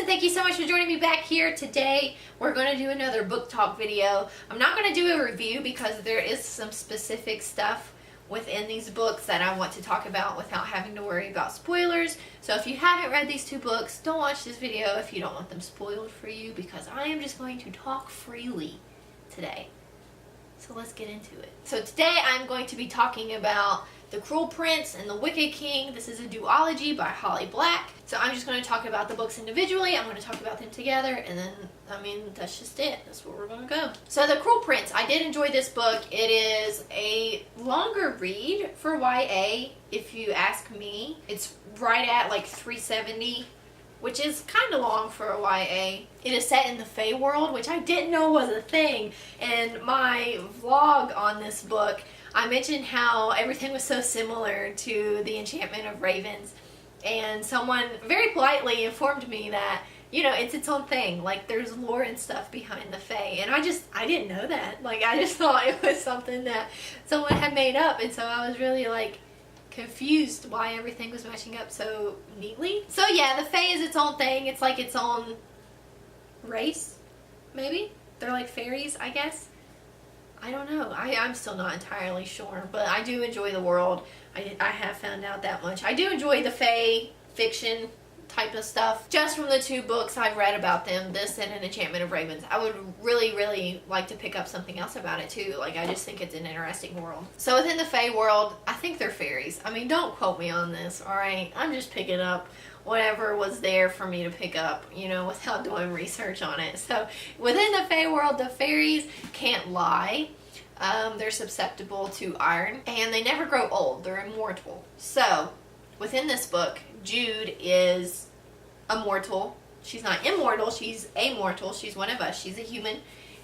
and thank you so much for joining me back here. Today we're going to do another book talk video. I'm not going to do a review because there is some specific stuff within these books that I want to talk about without having to worry about spoilers. So if you haven't read these two books, don't watch this video if you don't want them spoiled for you, because I am just going to talk freely today. So let's get into it. So today I'm going to be talking about The Cruel Prince and The Wicked King. This is a duology by Holly Black. So I'm just going to talk about the books individually. I'm going to talk about them together, and then, that's just it. That's where we're going to go. So The Cruel Prince, I did enjoy this book. It is a longer read for YA, if you ask me. It's right at like 370, which is kind of long for a YA. It is set in the Fae world, which I didn't know was a thing. And my vlog on this book, I mentioned how everything was so similar to The Enchantment of Ravens. And someone very politely informed me that, it's its own thing. Like, there's lore and stuff behind the Fae. And I didn't know that. Like, I just thought it was something that someone had made up. And so I was really, confused why everything was matching up so neatly. So yeah, the Fae is its own thing. It's like its own race, maybe? They're like fairies, I guess. I don't know. I'm still not entirely sure, but I do enjoy the world. I have found out that much. I do enjoy the Fae fiction type of stuff. Just from the two books I've read about them, this and An Enchantment of Ravens, I would really, really like to pick up something else about it too. I just think it's an interesting world. So within the Fae world, I think they're fairies. Don't quote me on this, alright? I'm just picking up whatever was there for me to pick up, without doing research on it. So within the Fae world, the fairies can't lie. They're susceptible to iron, and they never grow old. They're immortal. So within this book, Jude is immortal. She's not immortal, she's amortal. She's one of us. She's a human,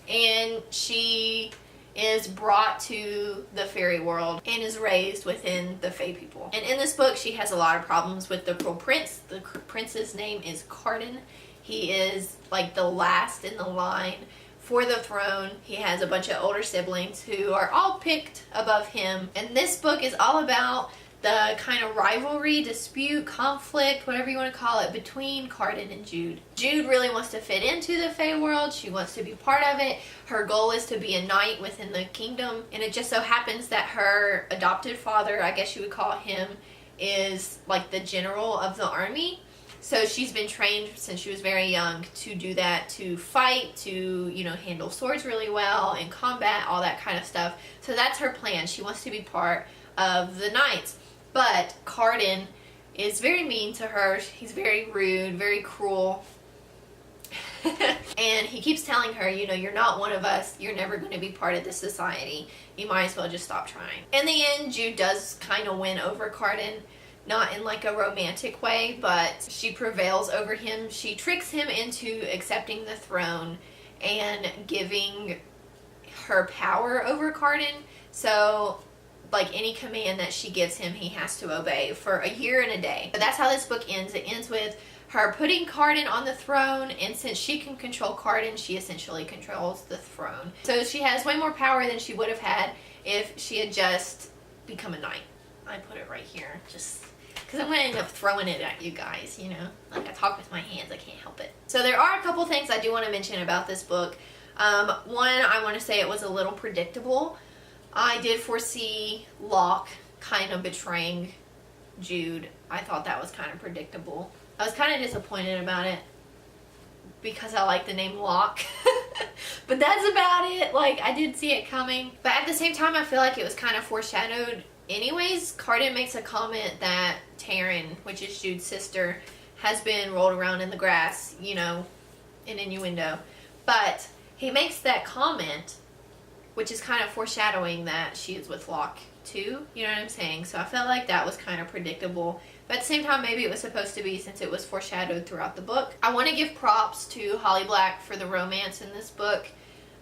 and she is brought to the fairy world and is raised within the Fae people. And in this book, she has a lot of problems with the Cruel Prince. The prince's name is Cardan. He is like the last in the line for the throne. He has a bunch of older siblings who are all picked above him. And this book is all about the kind of rivalry, dispute, conflict, whatever you want to call it, between Cardan and Jude. Jude really wants to fit into the Fae world. She wants to be part of it. Her goal is to be a knight within the kingdom. And it just so happens that her adopted father, I guess you would call him, is like the general of the army. So she's been trained since she was very young to do that, to fight, to, handle swords really well, in combat, all that kind of stuff. So that's her plan. She wants to be part of the knights. But Cardan is very mean to her. He's very rude, very cruel. And he keeps telling her, you're not one of us. You're never going to be part of this society. You might as well just stop trying. In the end, Jude does kind of win over Cardan. Not in a romantic way, but she prevails over him. She tricks him into accepting the throne and giving her power over Cardan. So any command that she gives him, he has to obey for a year and a day. But that's how this book ends. It ends with her putting Cardan on the throne, and since she can control Cardan, she essentially controls the throne. So she has way more power than she would have had if she had just become a knight. I put it right here, just because I'm going to end up throwing it at you guys, I talk with my hands, I can't help it. So there are a couple things I do want to mention about this book. One, I want to say it was a little predictable. I did foresee Locke kind of betraying Jude. I thought that was kind of predictable. I was kind of disappointed about it because I like the name Locke. But that's about it. I did see it coming. But at the same time, I feel like it was kind of foreshadowed anyways. Cardan makes a comment that Taryn, which is Jude's sister, has been rolled around in the grass, an innuendo. But he makes that comment, which is kind of foreshadowing that she is with Locke too, you know what I'm saying? So I felt like that was kind of predictable. But at the same time, maybe it was supposed to be, since it was foreshadowed throughout the book. I want to give props to Holly Black for the romance in this book.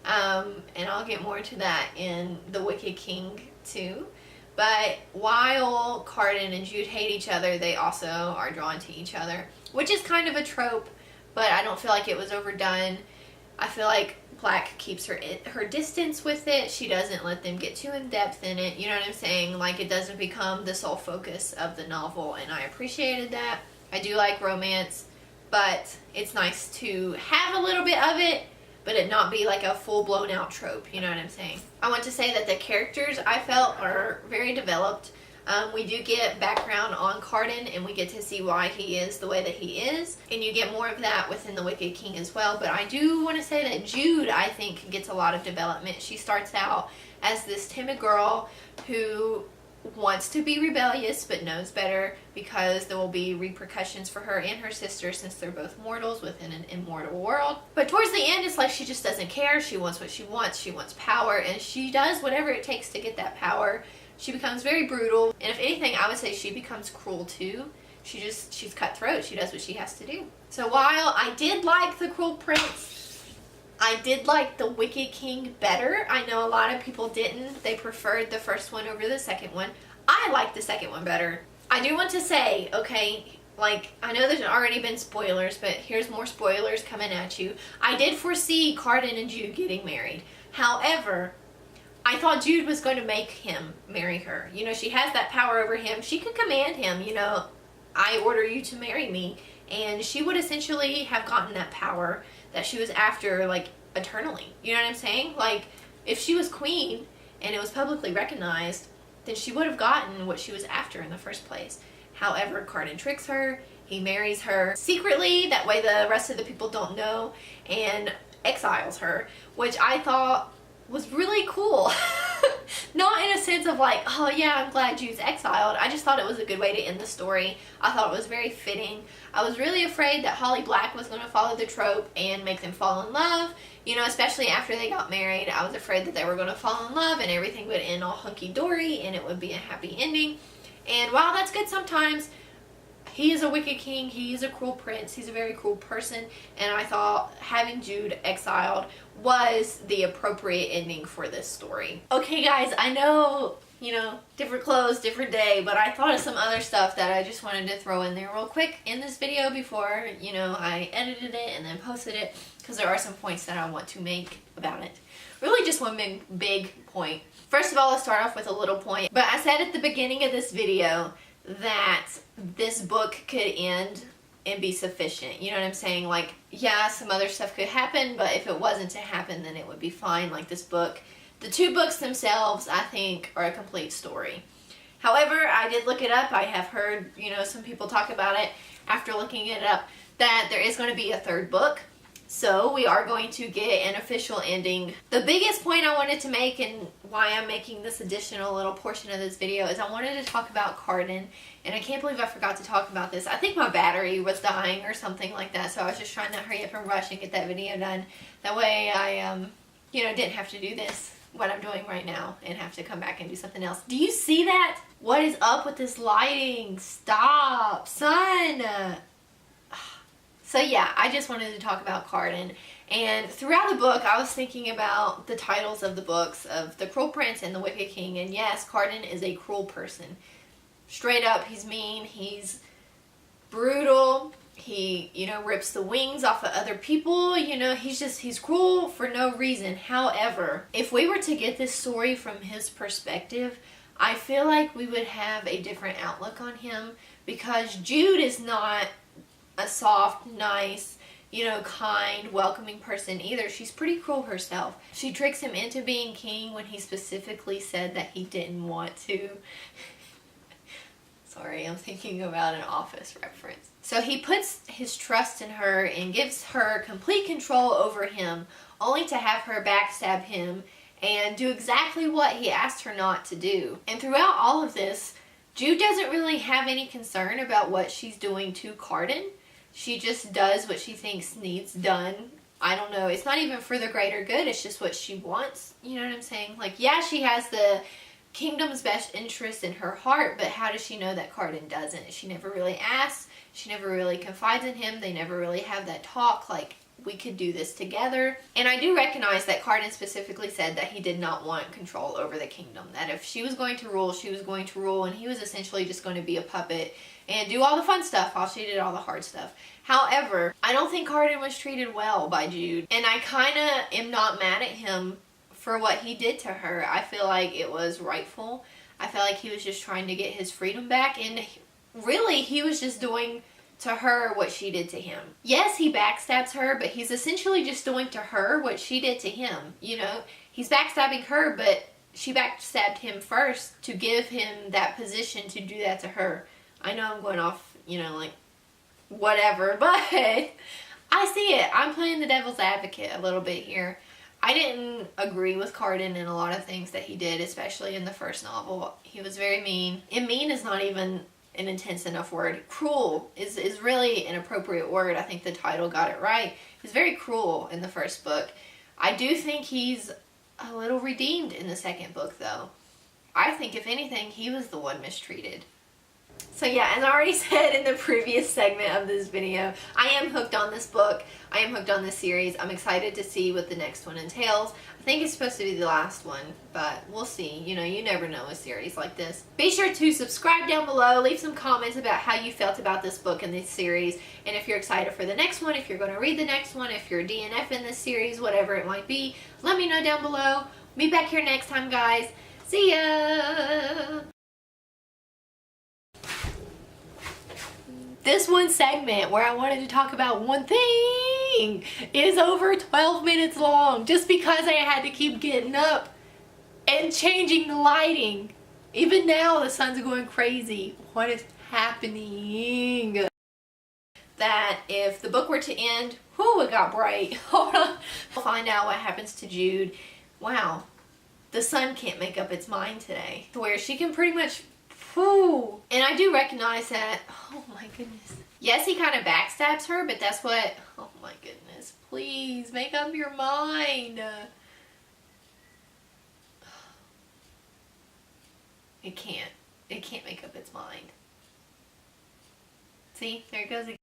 And I'll get more to that in The Wicked King too. But while Cardan and Jude hate each other, they also are drawn to each other, which is kind of a trope, but I don't feel like it was overdone. I feel like Black keeps her distance with it. She doesn't let them get too in depth in it. You know what I'm saying? It doesn't become the sole focus of the novel, and I appreciated that. I do like romance. but it's nice to have a little bit of it, but it not be like a full blown out trope, you know what I'm saying? I want to say that the characters I felt are very developed. We do get background on Cardan, and we get to see why he is the way that he is, and you get more of that within the Wicked King as well. But I do want to say that Jude, I think, gets a lot of development. She starts out as this timid girl who wants to be rebellious but knows better, because there will be repercussions for her and her sister since they're both mortals within an immortal world. But towards the end, it's like she just doesn't care. She wants what she wants. She wants power, and she does whatever it takes to get that power. She becomes very brutal, and if anything, I would say she becomes cruel too. She's cutthroat. She does what she has to do. So while I did like The Cruel Prince, I did like The Wicked King better. I know a lot of people didn't. They preferred the first one over the second one. I like the second one better. I do want to say, okay, like, I know there's already been spoilers, but here's more spoilers coming at you. I did foresee Cardan and Jude getting married. However, I thought Jude was going to make him marry her. You know, she has that power over him. She could command him, you know, I order you to marry me. And she would essentially have gotten that power that she was after, like, eternally. You know what I'm saying? Like, if she was queen and it was publicly recognized, then she would have gotten what she was after in the first place. However, Cardan tricks her. He marries her secretly. That way the rest of the people don't know, and exiles her, which I thought was really cool. Not in a sense of like, oh yeah, I'm glad Jude's exiled. I just thought it was a good way to end the story. I thought it was very fitting. I was really afraid that Holly Black was going to follow the trope and make them fall in love. You know, especially after they got married, I was afraid that they were going to fall in love and everything would end all hunky-dory and it would be a happy ending. And while that's good sometimes, he is a wicked king, he is a cruel prince, he's a very cruel person, and I thought having Jude exiled was the appropriate ending for this story. Okay guys, I know, you know, different clothes, different day, but I thought of some other stuff that I just wanted to throw in there real quick in this video before, you know, I edited it and then posted it, because there are some points that I want to make about it. Really just one big point. First of all, let's start off with a little point, but I said at the beginning of this video that this book could end and be sufficient. You know what I'm saying? Like, yeah, some other stuff could happen, but if it wasn't to happen, then it would be fine. Like this book. The two books themselves, I think, are a complete story. However, I did look it up. I have heard, you know, some people talk about it after looking it up, that there is going to be a third book. So we are going to get an official ending. The biggest point I wanted to make, and why I'm making this additional little portion of this video, is I wanted to talk about Cardan, and I can't believe I forgot to talk about this. I think my battery was dying or something like that, so I was just trying to hurry up and rush and get that video done. That way I, you know, didn't have to do this, what I'm doing right now, and have to come back and do something else. Do you see that? What is up with this lighting? Stop, son! So yeah, I just wanted to talk about Cardan. And throughout the book, I was thinking about the titles of the books of The Cruel Prince and The Wicked King. And yes, Cardan is a cruel person. Straight up, he's mean, he's brutal, he, you know, rips the wings off of other people, you know, he's cruel for no reason. However, if we were to get this story from his perspective, I feel like we would have a different outlook on him, because Jude is not a soft, nice, you know, kind, welcoming person either. She's pretty cruel herself. She tricks him into being king when he specifically said that he didn't want to. Sorry, I'm thinking about an Office reference. So he puts his trust in her and gives her complete control over him, only to have her backstab him and do exactly what he asked her not to do. And throughout all of this, Jude doesn't really have any concern about what she's doing to Cardan. She just does what she thinks needs done. I don't know. It's not even for the greater good. It's just what she wants. You know what I'm saying? Like, yeah, she has the kingdom's best interest in her heart, but how does she know that Cardan doesn't? She never really asks. She never really confides in him. They never really have that talk, like, we could do this together. And I do recognize that Cardan specifically said that he did not want control over the kingdom. That if she was going to rule, she was going to rule, and he was essentially just going to be a puppet and do all the fun stuff while she did all the hard stuff. However, I don't think Cardan was treated well by Jude, and I kind of am not mad at him for what he did to her. I feel like it was rightful. I feel like he was just trying to get his freedom back, and really he was just doing to her what she did to him. Yes, he backstabs her, but he's essentially just doing to her what she did to him. You know, he's backstabbing her, but she backstabbed him first to give him that position to do that to her. I know I'm going off, you know, like, whatever, but I see it. I'm playing the devil's advocate a little bit here. I didn't agree with Cardan in a lot of things that he did, especially in the first novel. He was very mean. And mean is not even an intense enough word. Cruel is really an appropriate word. I think the title got it right. He's very cruel in the first book. I do think he's a little redeemed in the second book, though. I think, if anything, he was the one mistreated. So yeah, as I already said in the previous segment of this video, I am hooked on this book. I am hooked on this series. I'm excited to see what the next one entails. I think it's supposed to be the last one, but we'll see. You know, you never know a series like this. Be sure to subscribe down below. Leave some comments about how you felt about this book and this series. And if you're excited for the next one, if you're going to read the next one, if you're DNF in this series, whatever it might be, let me know down below. Be back here next time, guys. See ya! This one segment where I wanted to talk about one thing is over 12 minutes long, just because I had to keep getting up and changing the lighting. Even now the sun's going crazy. What is happening? That if the book were to end, whoo, it got bright. Hold on. We'll find out what happens to Jude. Wow, the sun can't make up its mind today. Where she can pretty much, whoo. And I do recognize that, oh my goodness. Yes, he kind of backstabs her, but that's what, oh my goodness. Please, make up your mind. It can't make up its mind. See, there it goes again.